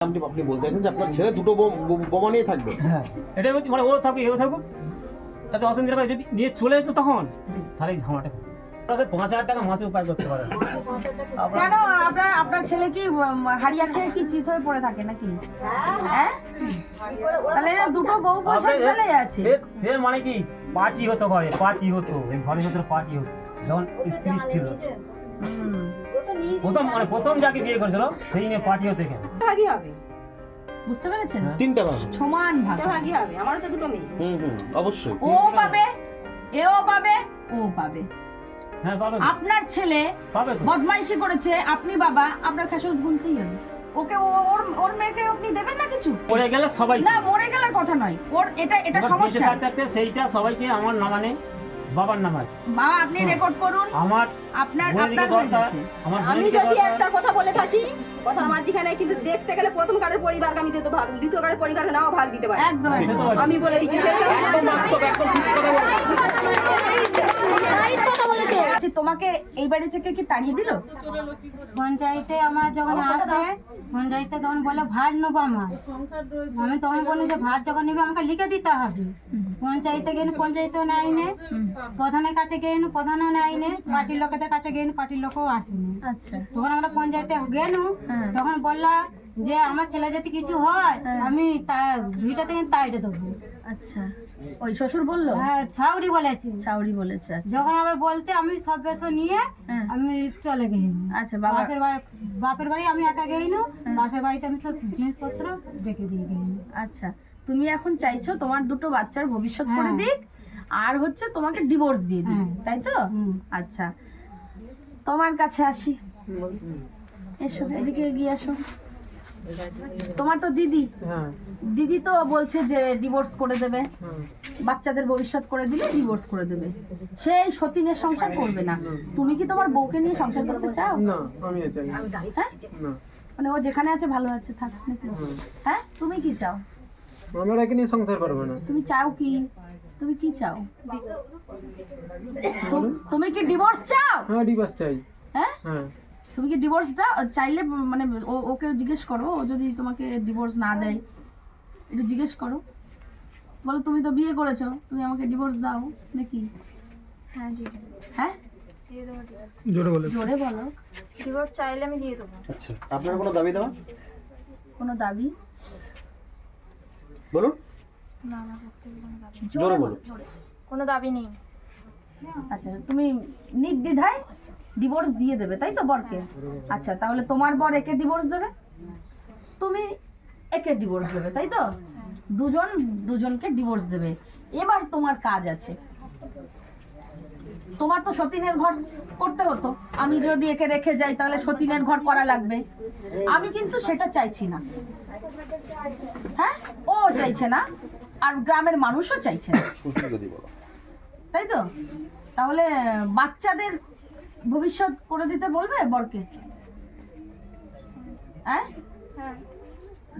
আপনি বলতে চাইছেন যে আপনার ছেলে দুটো বোমা নিয়ে থাকবে? হ্যাঁ, এটাই বলছি, মানে ও থাকুক এও থাকুক, তাতে অশান্তি যদি নিয়ে চলে যেত তখন তাহলে এই ঝামেলাটা 5,000 টাকা মাসে উপায় করতে পারে। কেন আপনার ছেলে কি হারিয়া খেয়ে কি চিত হয়ে পড়ে থাকে নাকি? হ্যাঁ, তাহলে এরা দুটো বউ পয়সা ফেলে আছে। যে মানে কি পার্টি হতো, ঘরে পার্টি হতো, এই ঘরের ভিতরে পার্টি হতো যখন স্ত্রী ছিল। প্রথম যাকে বিয়ে করেছিল সেই নিয়ে পার্টি হতো এখানে। ভাগই হবে, বুঝতে পেরেছেন? তিনটা ভাগ সমান ভাগ ভাগই হবে। আমারও তো দুটো মেয়ে। অবশ্যই ও পাবে, এও পাবে, ও পাবে। হ্যাঁ, পাবে। আপনার ছেলে পাবে তো। বদমাইশি করেছে, আপনি বাবা, আপনার খেসারত গুনতেই হবে। ওকে ওর মেয়েকে আপনি দেবেন না কিছু? মরে গেলে সবাই না, মরে গেলার কথা নয়, ওর এটা সমস্যা। থাকতে সেইটা সবাইকে আমার নামানে বাবার নাম আছে। বাবা আপনি রেকর্ড করুন, আমার আপনার হয়ে গেছে। আমার আমি যদি একটা কথা বলে থাকি, কথা আমার যেখানে কিন্তু দেখতে গেলে প্রথম কারের পরিবারকে আমি দিতে ভাগ, দ্বিতীয় কারের পরিবারকে নাও ভাগ দিতে পারি। একদম আমি বলে দিচ্ছি তোমাকে এই বাড়ি থেকে কি তাড়িয়ে দিল? পঞ্চায়েতে আমার যখন আসে, পঞ্চায়েতে তখন বলে ভাত নেবো আমার। আমি তখন বলি যে ভাত যখন নেবে আমাকে লিখে দিতে হবে। পঞ্চায়েতে গেলে পঞ্চায়েতেও নেয় নে, প্রধানের কাছে গেলু প্রধানও নেয় নে, পার্টির লোকেদের কাছে গেলু পার্টির লোকও আসেনি। আচ্ছা, তখন আমরা পঞ্চায়েতে গেলু, তখন বললাম যে আমার ছেলে যদি কিছু হয় আমি তার ভিটা থেকে তাইটে দেবো। আচ্ছা, ওই শ্বশুর বললো? হ্যাঁ, ছাউরি বলেছি। শাওরি বলেছে। আচ্ছা, যখন আবার বলতে আমি সব বেশ নিয়ে আমি চলে গেলাম। আচ্ছা, বাবা বাপের বাড়ি আমি একা গেইনু, পাশের বাড়িতে আমি সব জিনিসপত্র রেখে দিয়ে গেলাম। আচ্ছা, তুমি এখন চাইছো তোমার দুটো বাচ্চার ভবিষ্যৎ করে হ্যাঁ। দিক, আর হচ্ছে তোমাকে ডিভোর্স দিয়ে দিক, হ্যাঁ। তাই তো? আচ্ছা, তোমার কাছে আসি, এসো এদিকে এগিয়ে আসো। তোমার তো দিদি তো বলছে যে ডিভোর্স করে দেবে, বাচ্চাদের ভবিষ্যৎ করে দিলে ডিভোর্স করে দেবে, সেই সতীনের সংসার করবে না। তুমি কি তোমার বউকে নিয়ে সংসার করতে চাও? না, আমি চাই না। হ্যাঁ, না, মানে ও যেখানে আছে ভালো আছে, থাক নাকি? হ্যাঁ, তুমি কি চাও? আমরা একে নিয়ে সংসার করবো না। তুমি চাও কি? তুমি কি চাও? তুমি কি ডিভোর্স চাও? হ্যাঁ, ডিভোর্স চাই। হ্যাঁ, হ্যাঁ, তুমি কি ডিভোর্স দাও চাইলে? মানে ওকে জিজ্ঞেস করো, ও যদি তোমাকে ডিভোর্স না দেয় একটু জিজ্ঞেস করো, বলো তুমি তো বিয়ে করেছো, তুমি আমাকে ডিভোর্স দাও নাকি? হ্যাঁ, জোরে বলে। জোরে বলো। ডিভোর্স চাইলে আমি দিয়ে দেবো। আচ্ছা, আপনার কোনো দাবি দেওয়া? কোনো দাবি? বলুন, না, আমার পক্ষে কোনো দাবি, জোরে বলুন। কোনো দাবি নেই। আচ্ছা, তুমি নির্দ্বিধায় ডিভোর্স দিয়ে দেবে তাই তো বরকে? আচ্ছা, তাহলে তোমার বর একে ডিভোর্স দেবে, তুমি একে ডিভোর্স দেবে, তাই তো? দুজনকে ডিভোর্স দেবে। এবার তোমার কাজ আছে, তোমার তো সতীনের ঘর করতে হতো। আমি যদি একে রেখে যাই তাহলে সতীনের ঘর করা লাগবে। আমি কিন্তু সেটা চাইছি না। হ্যাঁ, ও চাইছে না, আর গ্রামের মানুষও চাইছে না, তাই তো? তাহলে বাচ্চাদের ভবিষ্যৎ করে দিতে বলবে বরকে? হ্যাঁ,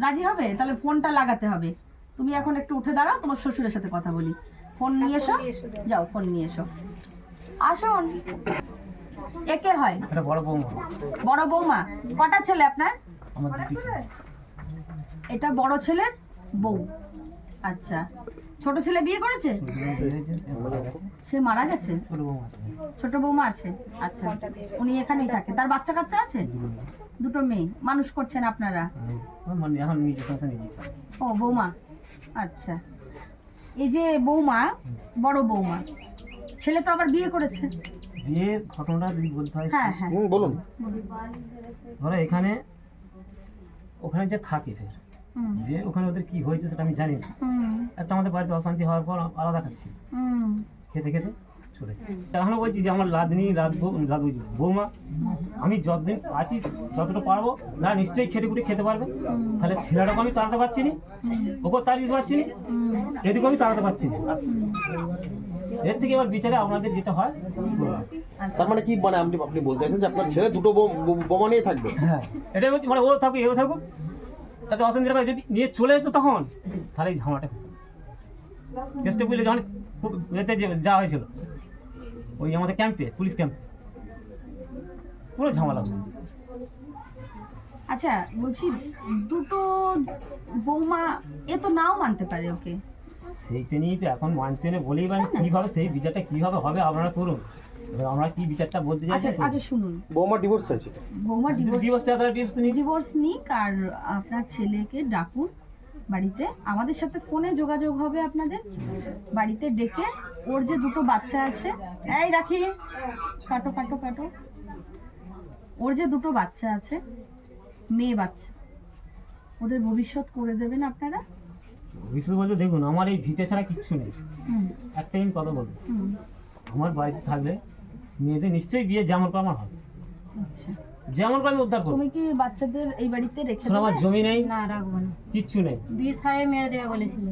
রাজি হবে? তাহলে ফোনটা লাগাতে হবে। তুমি এখন একটু উঠে দাঁড়াও, তোমার শ্বশুরের সাথে কথা বলি। ফোন নিয়ে এসো, যাও ফোন নিয়ে এসো। আসুন, একে হয় এটা বড় বৌমা। বড় বৌমা। কটা ছেলে আপনার? আমার দুটি ছেলে। এটা বড় ছেলের বউ। আচ্ছা, ছোট ছেলে বিয়ে করেছে? সে মারা গেছে? ছোট বৌমা আছে। ছোট বৌমা আছে। আচ্ছা, উনি এখানেই থাকে। তার বাচ্চা কাচ্চা আছে? দুটো মেয়ে মানুষ করছেন আপনারা? মানে এখন নিজে সংসার নিজেই চালাই। ও, বৌমা। আচ্ছা, এই যে বৌমা, বড় বৌমা, ছেলে তো আবার বিয়ে করেছে? বিয়ের ঘটনাটা যদি বলতে হয়, হ্যাঁ হ্যাঁ, বলুন। ধরো ওখানে যে থাকে ফের, যে ওখানে ওদের কি হয়েছে সেটা আমি জানি না। একটা আমাদের বাড়িতে অশান্তি হওয়ার পর আলাদা খাচ্ছি, খেতে খেতে চলে। এখনো বলছি যে আমার বৌমা, আমি যতদিন আছি যতটা পারবো না নিশ্চয়ই খেটে খুঁটে খেতে পারবে। তাহলে ছেলেটাকে আমি তাড়াতে পারছি না, ওকেও তাড়িয়ে পারছি না, এদিকে আমি তাড়াতে পারছি না। এর থেকে এবার বিচারে আপনাদের যেটা হয়। তার মানে কি, মানে আপনি বলতে চাইছেন যে আপনার ছেলে দুটো বোমা নিয়ে থাকবে? হ্যাঁ, এটাই বলছি, মানে ও থাকুক এও থাকুক, তাতে অশান্তি যদি নিয়ে চলে যেত তখন তাহলে এই ঝামেলাটা কেসটা বুঝলে যখন এতে যাওয়া হয়েছিল ওই আমাদের ক্যাম্পে, পুলিশ ক্যাম্পে, পুরো ঝামেলা। আচ্ছা বলছি দুটো বৌমা এ তো নাও মানতে পারে ওকে। সেইটা নিয়েই তো এখন মানছে না বলেই মানে কিভাবে সেই বিচারটা কিভাবে হবে আপনারা করুন। এবার আমরা কি বিচারটা বলতে আচ্ছা চাইছি আচ্ছা শুনুন, বৌমা ডিভোর্স চাইছে। বৌমা ডিভোর্স চাতারা টিপস নিয়ে ডিভোর্স নিক আর আপনার ছেলেকে ডাকুন বাড়িতে, আমাদের সাথে ফোনে যোগাযোগ হবে আপনাদের, বাড়িতে ডেকে ওর যে দুটো বাচ্চা আছে, এই রাখি কাটো কাটো কাটো, ওর যে দুটো বাচ্চা আছে মেয়ে বাচ্চা, ওদের ভবিষ্যৎ করে দেবেন আপনারা। বিশেষ বলতে দেখুন আমার এই ভিটে ছাড়া কিচ্ছু নেই। হুম একটাই আমি কথা বলবো, হুম আমার বাড়িতে থাকলে মেয়েদের নিশ্চয়ই বিয়ে যেমন করে আমার হবে, আচ্ছা যেমন করে আমি উদ্ধার করবো। তুমি কি বাচ্চাদের এই বাড়িতে রেখে শোনো, আমার দেবে? জমি নেই, না রাখবো না, কিচ্ছু নেই। বিষ খাইয়ে মেরে দেবে বলেছিল,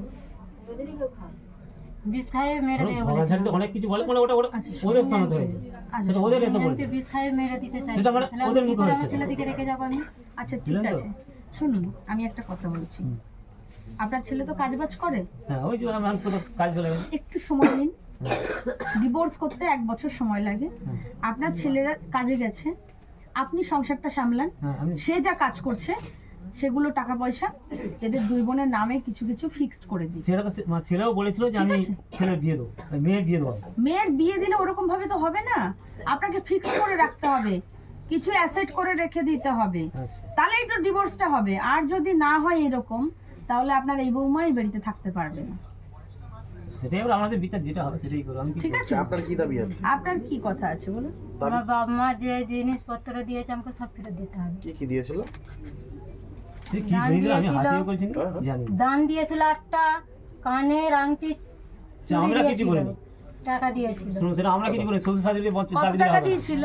বিষ খাইয়ে মেরে দেবে বলেছিল। ঝগড়াঝাড়ি তো অনেক কিছু বলে, মানে ওটা ওটা আচ্ছা, ওদের সামনে হয়েছে, আচ্ছা, সেটা ওদের এত আমি বলে। বিষ খাইয়ে মেরে দিতে চাই, সেটা মানে তাহলে আমি ওদের কি মুখে করে আমার হয়েছে। ছেলেদিকে রেখে যাবো আমি? আচ্ছা ঠিক বুঝলেন তো? আছে, শুনুন আমি একটা কথা বলছি, আপনার ছেলে তো কাজবাজ করে, হ্যাঁ ওই যে আমার পুরো কাজ চলে গেছে। একটু সময় নিন, ডিভোর্স করতে 1 বছর সময় লাগে, আপনার ছেলেরা কাজে গেছে, আপনি সংসারটা সামলান, হ্যাঁ আমি সে যা কাজ করছে সেগুলো টাকা পয়সা এদের দুই বোনের নামে কিছু কিছু ফিক্সড করে দিই। সেটা তো আমার ছেলেও বলেছিল যে ঠিক আমি আছে। ছেলের বিয়ে দেবো, মেয়ের বিয়ে দেবো। মেয়ের বিয়ে দিলে ওরকম ভাবে তো হবে না, আপনাকে ফিক্সড করে রাখতে হবে, কিছু অ্যাসেট করে রেখে দিতে হবে, আচ্ছা তাহলেই তো ডিভোর্সটা হবে। আর যদি না হয় এরকম, তাহলে আপনার এই বৌমা এই বাড়িতে থাকতে পারবে না। সেটাই এবার আমাদের বিচার যেটা হবে সেটাই করবো। আমি কি ঠিক করবো? আছে, আপনার কি দাবি আছে? আপনার কি কথা আছে বলুন। আমার বাবা মা যে জিনিসপত্র দিয়েছে আমাকে সব ফেরত দিতে হবে। কি কি দিয়েছিল? সে কি দান জিনিস আমি দিয়েছিল। হাতিয়ে করছি না, হ্যাঁ, হ্যাঁ। জানি না। দান দিয়েছিল একটা, কানের আংটি সে চুড়ি আমরা কিছু দিয়েছিল, করিনি। টাকা দিয়েছিল। শুনুন, সেটা আমরা কিছু করি, শ্বশুর শাশুড়িকে কত দাবি দিলে টাকা হবে না। দিয়েছিল?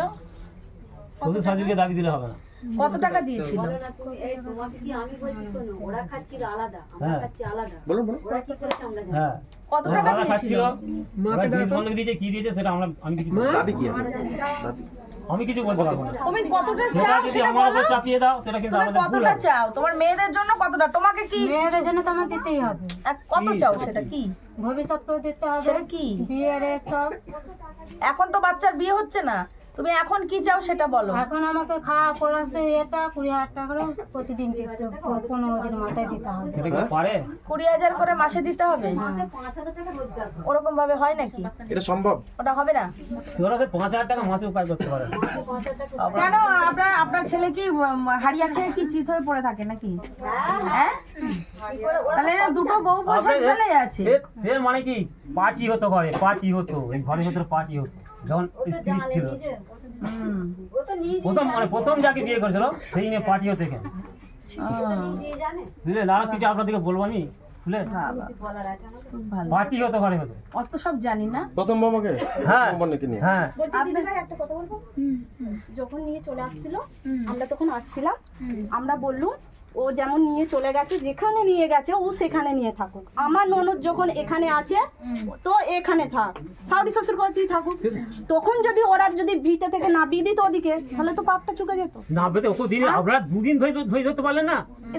শ্বশুর শাশুড়িকে দাবি দিলে হবে না। কত টাকা দিয়েছিল? হ্যাঁ বলুন বলুন। হ্যাঁ কত হ্যাঁ, টাকা ওরা দিয়েছিল? খাচ্ছিল, ওরা জিনিস বন্ধক দিয়েছে, কি দিয়েছে সেটা আমি কিছু দাবি কি আছে? দাবি আমি কিছু বলতে পারবো না। তুমি কতটা সেটা চাও যদি সেটা আমার বলো। উপর চাপিয়ে দাও সেটা কিন্তু তুমি আমাদের ভুল কতটা হবে। চাও তোমার মেয়েদের জন্য, কতটা তোমাকে কি মেয়েদের জন্য তো আমার দিতেই হবে, কত চাও সেটা কি? ভবিষ্যৎটাও দিতে হবে, সেটা কি? বিয়ের সব। এখন তো বাচ্চার বিয়ে হচ্ছে না, তুমি এখন কি চাও সেটা বলো। এখন আমাকে খাওয়া পড়া সে এটা 20,000 টাকা করে প্রতিদিন দিতে, 15 দিন মাথায় দিতে হবে। সেটা কি পারে? 20,000 করে মাসে দিতে হবে? ওরকম ভাবে হয় নাকি? এটা সম্ভব? ওটা হবে না ওরা সে 5,000 টাকা মাসে উপায় করতে পারে। কেন? আপনার ছেলে কি হাড়িয়া খেয়ে কি চিত হয়ে পড়ে থাকে নাকি? হ্যাঁ, তাহলে এরা দুটো বউ বসে ফেলে আছে। যে মানে কি পার্টি হতো, ঘরে পার্টি হতো, এই ঘরের ভিতরে পার্টি হতো যখন স্ত্রী ছিল। প্রথম যাকে বিয়ে করেছিল সেই নিয়ে পার্টি হতো এখানে, বুঝলে? আর কিছু আপনাদেরকে বলবো আমি, বুঝলে? খুব ভালো, পার্টি হতো ঘরের ভিতরে। অত সব জানি না। প্রথম বৌমাকে? হ্যাঁ বৌমাকে নিয়ে? হ্যাঁ বলছি দিদি ভাই একটা কথা বলবো, যখন নিয়ে চলে আসছিল আমরা তখন আসছিলাম, আমরা বললুম ও যেমন নিয়ে চলে গেছে, যেখানে নিয়ে গেছে ও সেখানে নিয়ে থাকুক। আমার ননদ যখন এখানে আছে তো এখানে থাক, শাশুড়ি শ্বশুর কাছেই থাকুক। তখন যদি ওরা যদি ভিটে থেকে না বিয়ে দিত ওদিকে, তাহলে তো পাপটা চুকে যেত। না বেতে ওকে দিনে আপনারা দুদিন ধরে ধরতে পারলেন না।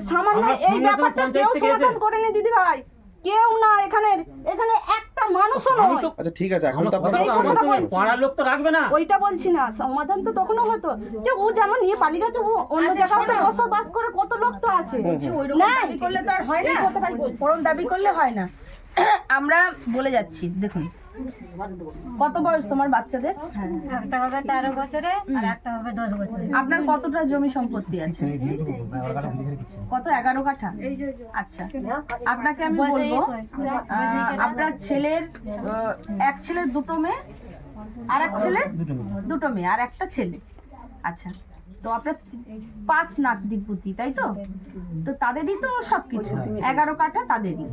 সামান্য আমরা এই সঙ্গে সঙ্গে ব্যাপারটা পঞ্চায়েত কেউ থেকে এসে- সমাধান করেনি দিদি ভাই, কেউ না। এখানে একটা মানুষও আমি নয়। তো আচ্ছা ঠিক আছে, এখন আমার তো কথা আপনার তো আমার সঙ্গে পাড়ার লোক তো রাখবে না। ওইটা বলছি না, সমাধান তো তখনও হতো যে ও যেমন নিয়ে পালিয়ে গেছে, ও অন্য আচ্ছা, জায়গায় শোনো। বসবাস করে কত লোক তো আছে। বলছি ওইরকম নাই। দাবি করলে তো আর হয় না, এই কথাটাই বলছি। ওরকম দাবি করলে হয় না। আমরা বলে যাচ্ছি, দেখুন কত বয়স তোমার বাচ্চাদের? একটা হবে 13 বছরে আর একটা হবে 10 বছরে। আপনার কতটা জমি সম্পত্তি আছে? কত? 11 কাঠা? আচ্ছা, আপনাকে আমি বলবো আপনার ছেলের এক ছেলের দুটো মেয়ে আর এক ছেলের দুটো মেয়ে আর একটা ছেলে। আচ্ছা, তো আপনার 5 নাতি-পুতি, তাই তো? তো তাদেরই তো সবকিছু, 11 কাঠা তাদেরই।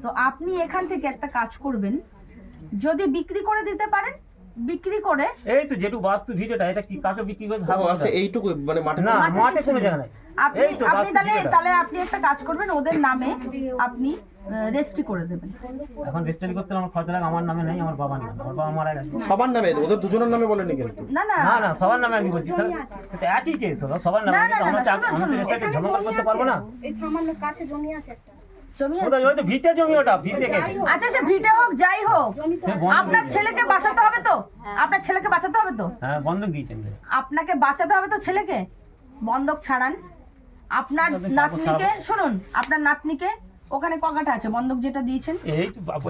তো আপনি এখান থেকে একটা কাজ করবেন, যদি বিক্রি করে দিতে পারেন, বিক্রি করে এই তো যেটু বাস্তু ভিডিওটা, এটা কি কাকে বিক্রি করে ও, ভাবো? আচ্ছা এইটুকু মানে মাঠে? না মাঠে মাঠে কিছু কোনো নেই। জায়গা নাই। আপনি এই তো আপনি বাস্তু তাহলে ভিডিওটা। তাহলে আপনি একটা কাজ করবেন, ওদের নামে আপনি রেজিস্ট্রি করে দেবেন। এখন রেজিস্ট্রি করতে আমার খরচা লাগে, আমার নামে নাই, আমার বাবার নামে। আমার বাবা মারা গেছে। সবার নামে? ওদের দুজনের নামে বলেনি কিন্তু। না না না না সবার নামে আমি বলছি, তাহলে সেটা একই কেস হলো, সবার নামে। না, না, কিন্তু না, আমরা শোনো, আমাদের রেজিস্ট্রি ঝামেলা করতে পারবো না। এই সামান্য কাছে জমি আছে একটা, জমি আছে? ওটা ওই তো ভিটে জমি, ওটা ভিটে কেস। আচ্ছা, সে ভিটে হোক যাই হোক, সে বন্ধক আপনার দিয়েছে। ছেলেকে বাঁচাতে হবে তো, আপনার ছেলেকে বাঁচাতে হবে তো, হ্যাঁ বন্ধক দিয়েছেন। আপনাকে বাঁচাতে হবে তো ছেলেকে। বন্ধক ছাড়ান, আপনার নাতনিকে শুনুন, আপনার নাতনিকে ওখানে ক কাঠা আছে বন্ধক যেটা দিয়েছেন? এই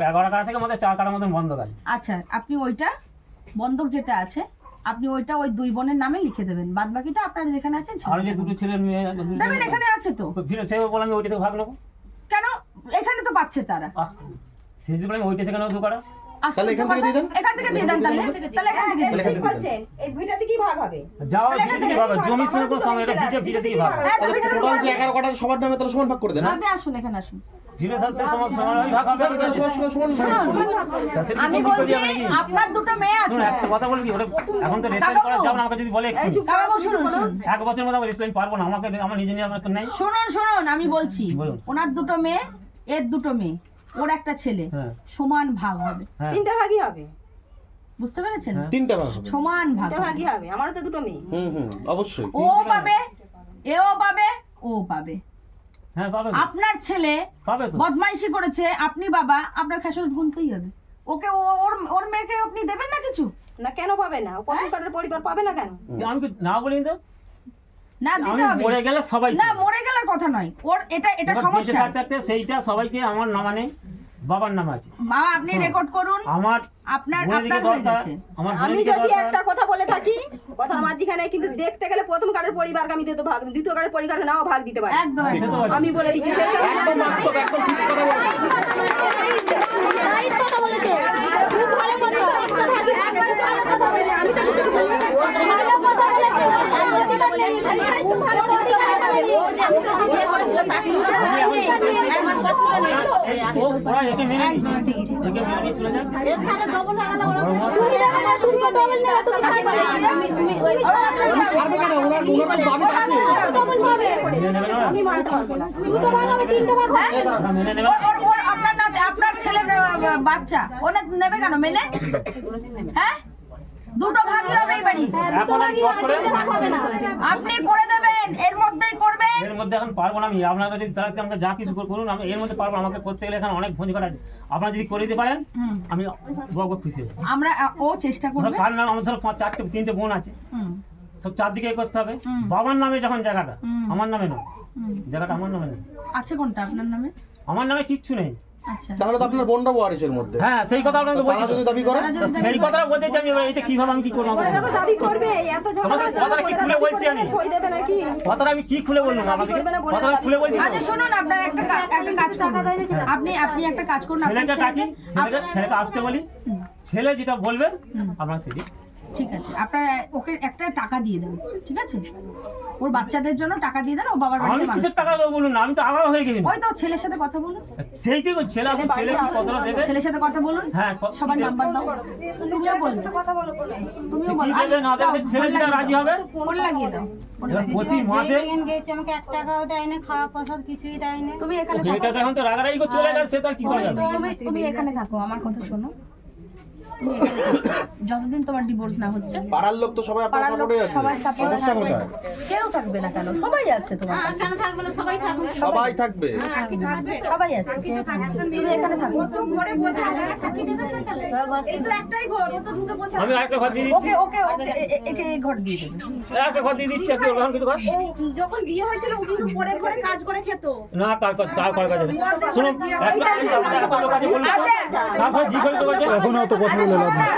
11 কাঠা থেকে আমাদের 4 কাঠার মতন বন্ধক আছে। আচ্ছা, আপনি ওইটা বন্ধক যেটা আছে আপনি ওইটা ওই দুই বোনের নামে লিখে দেবেন, বাদ বাকিটা আপনার যেখানে আছেন আর যে দুটো ছেলে মেয়ে দেবেন। এখানে আছে তো, ফিরে সে বলে আমি ওইটা থেকে ভাগ নেবো কেন? এখানে তো পাচ্ছে তারা। সে যদি বলে আমি ওইটা থেকে নেবো 2 কাঠা, তাহলে এখান থেকে দিয়ে দেন। এখান থেকে দিয়ে দেন। তাহলে এখান থেকে দিয়ে দেন। ঠিক বলছেন, এই ভিটাতে কি ভাগ হবে? যাও ভিটে থেকে ভাগ হবে। জমির সঙ্গে কোনো সঙ্গে এটা ভিটে থেকে ভাগ হবে। হ্যাঁ, তাহলে ভিতরে টোটাল যে 11 কাঠা সবার নামে তাহলে সমান ভাগ করে দেন। আপনি আসুন, এখানে আসুন। ভিটে সাথে সমান ভাগ হবে। আমি বলছি আপনার দুটো মেয়ে আছে। শুনুন, একটা কথা বলবি, ওটা এখন তো রেজিস্ট্রি করা যাবে না। আমাকে যদি বলে একটু বাবু শুনুন, শুনুন। 1 বছরের মধ্যে আমি রেজিস্ট্রি পারবো না, আমাকে আমার নিজে নিয়ে আমার নেই। শুনুন শুনুন, আমি বলছি বলুন। ওনার দুটো মেয়ে, এর দুটো মেয়ে, ওর একটা ছেলে, হ্যাঁ। সমান ভাগ হবে। হ্যাঁ, 3টা ভাগই হবে, বুঝতে পেরেছেন? হ্যাঁ। 3টা ভাগ হবে। সমান ভাগ 3টা হবে। ভাগই হবে। আমারও তো দুটো মেয়ে। অবশ্যই। ও পাবে, এও পাবে, ও পাবে। হ্যাঁ পাবে তো। আপনার ছেলে পাবে তো। বদমাইশি করেছে, আপনি বাবা, আপনার খেসারত গুনতেই হবে। ওকে ওর মেয়েকে আপনি দেবেন না কিছু? না, কেন পাবে না? ও প্রথম কাটার পরিবার পাবে না কেন? আমি কি না বলি তো, না, আমি দিতে হবে। মরে গেলে সবাই না, মরে গেলার কথা নয়, ওর এটা এবার বেঁচে সমস্যা। থাকতে থাকতে সেইটা সবাইকে আমার নামা নেই, বাবার নাম আছে। বাবা আপনি রেকর্ড করুন, আমার আপনার বোনের দিকে আপনার হয়ে দরকার, গেছে। আমার আমি বোনের দিকে যদি দরকার। একটা কথা বলে থাকি, কথার মাঝখানে কিন্তু দেখতে গেলে প্রথম কাটার পরিবারকে আমি দ্বিতীয় ভাগ, দ্বিতীয় কাটার পরিবারে নাও ভাগ দিতে পারি। একদম সে তো একদম। বটে। আমি বলে দিচ্ছি সেটা একদম বাস্তব, একদম ঠিক কথা বলছেন। খুব ভালো কথা। আমি তো কিছু বলি না। ভালো কথা বলেছে। খুব ভালো কথা। ওরা একে মেনে একে মেনে চলে যাক। ছাড়বে কেন? ওনার তো দাবি আছে। মেনে নেবে না ওরা? আমি মানতে পারবো না। ওরা মেনে নেবে না? আপনার ছেলের বাচ্চা ওরা নেবে কেন মেনে? হ্যাঁ, দুটো ভাগই হবে এই বাড়ি। এখন আমি চট করে আপনি করে দেবেন, এর মধ্যেই করবেন। এর মধ্যে এখন পারবো না আমি। আপনারা যদি তাহলে আমাকে যা কিছু করুন, আমি এর মধ্যে পারবো না। আমাকে করতে গেলে এখন অনেক ভোজ করা আছে। আপনারা যদি করে দিতে পারেন আমি বড় খুশি হব। আমরা ও চেষ্টা ধরো করবে। কার নাম, আমার ধরো 3টে বোন আছে, হুম, সব 4 দিকে করতে হবে। বাবার নামে যখন জায়গাটা, আমার নামে নয়, হুম। জায়গাটা আমার নামে নেই। আছে কোনটা আপনার নামে? আমার নামে কিচ্ছু নেই। আচ্ছা, তাহলে তো আপনার বোনটা ওয়ারিসের মধ্যে। হ্যাঁ, সেই কথা আপনাকে তারা বলছি। যদি দাবি করে, তো সেই কথাটা বলতে চাই আমি। এবার এটা কিভাবে আমি কি করবো আমাকে ওরা তো বলুন। দাবি করবে, এত ঝগড়া তোমাকে কথাটা কি খুলে বলছি আমি? কই দেবে নাকি? কথাটা আমি কি খুলে বললাম আপনাকে? কথাটা খুলে বলছি তো। আচ্ছা শুনুন, আপনার একটা কাজ করুন। আপনি একটা কাজ করুন, আপনার ছেলেকে ডাকি, ছেলেকে আসতে বলি, ছেলে যেটা বলবে আপনার সেটি। ঠিক আছে, আপনার ওকে একটা টাকা দিয়ে দেন, ঠিক আছে? ওর বাচ্চাদের জন্য টাকা দিয়ে দেন, ও বাবার আমি বাড়িতে মানুষ। কিসের টাকা দেবো বলুন না, আমি তো আলাদা হয়ে গেছি। ওই তো ছেলের সাথে কথা বলুন, সেইটাই বলছি, ছেলে আসুন, ছেলে কি কতটা দেবে? ছেলের সাথে কথা বলুন, হ্যাঁ, সবার নাম্বার দাও, তুমিও বলবে, তুমিও কি বলো। দেবে না দেবে, ছেলে যেটা রাজি হবে। ফোন লাগিয়ে দাও, ফোন এবার লাগিয়ে প্রতি মাসে গেছে আমাকে 1 টাকাও দেয় না, খাওয়া প্রসাদ কিছুই দেয় না। দাও। তুমি এখানে থাকো, এটা তো এখন তো রাগারাগি করে চলে গেছে, সে তার কি করা যাবে? তুমি এখানে থাকো, আমার কথা শোনো। তুমি এখানে থাকো। যতদিন তোমার ডিভোর্স না হচ্ছে, পাড়ার লোক তো সবাই আপনার পাড়ার লোক সাপোর্টে আছে। সবাই সাপোর্ট সমস্যা কোথায়? কেউ থাকবে না কেন? সবাই আছে তোমার পাশে। কেন থাকবে না? সবাই থাকবে। সবাই থাকবে। সবাই আছে, তুমি এখানে থাকো। ঘরে বসে আছে। এই তো একটাই ঘর, ও তো ঢুকে বসে আমি আরেকটা ঘর দিয়ে দিচ্ছি, ওকে ওকে ওকে একে এই ঘর দিয়ে দেবে। একটা ঘর দিয়ে দিচ্ছি। আপনি ওখানে কিছু কর ও যখন বিয়ে হয়েছিল ও কিন্তু পরের ঘরে কাজ করে খেত। না, কার কাছে নেই। শুনুন, একটা লোক আছে বললো, আচ্ছা। তারপরে জি করে তো বলছে। এখন অত কথা বলে লাভ নেই।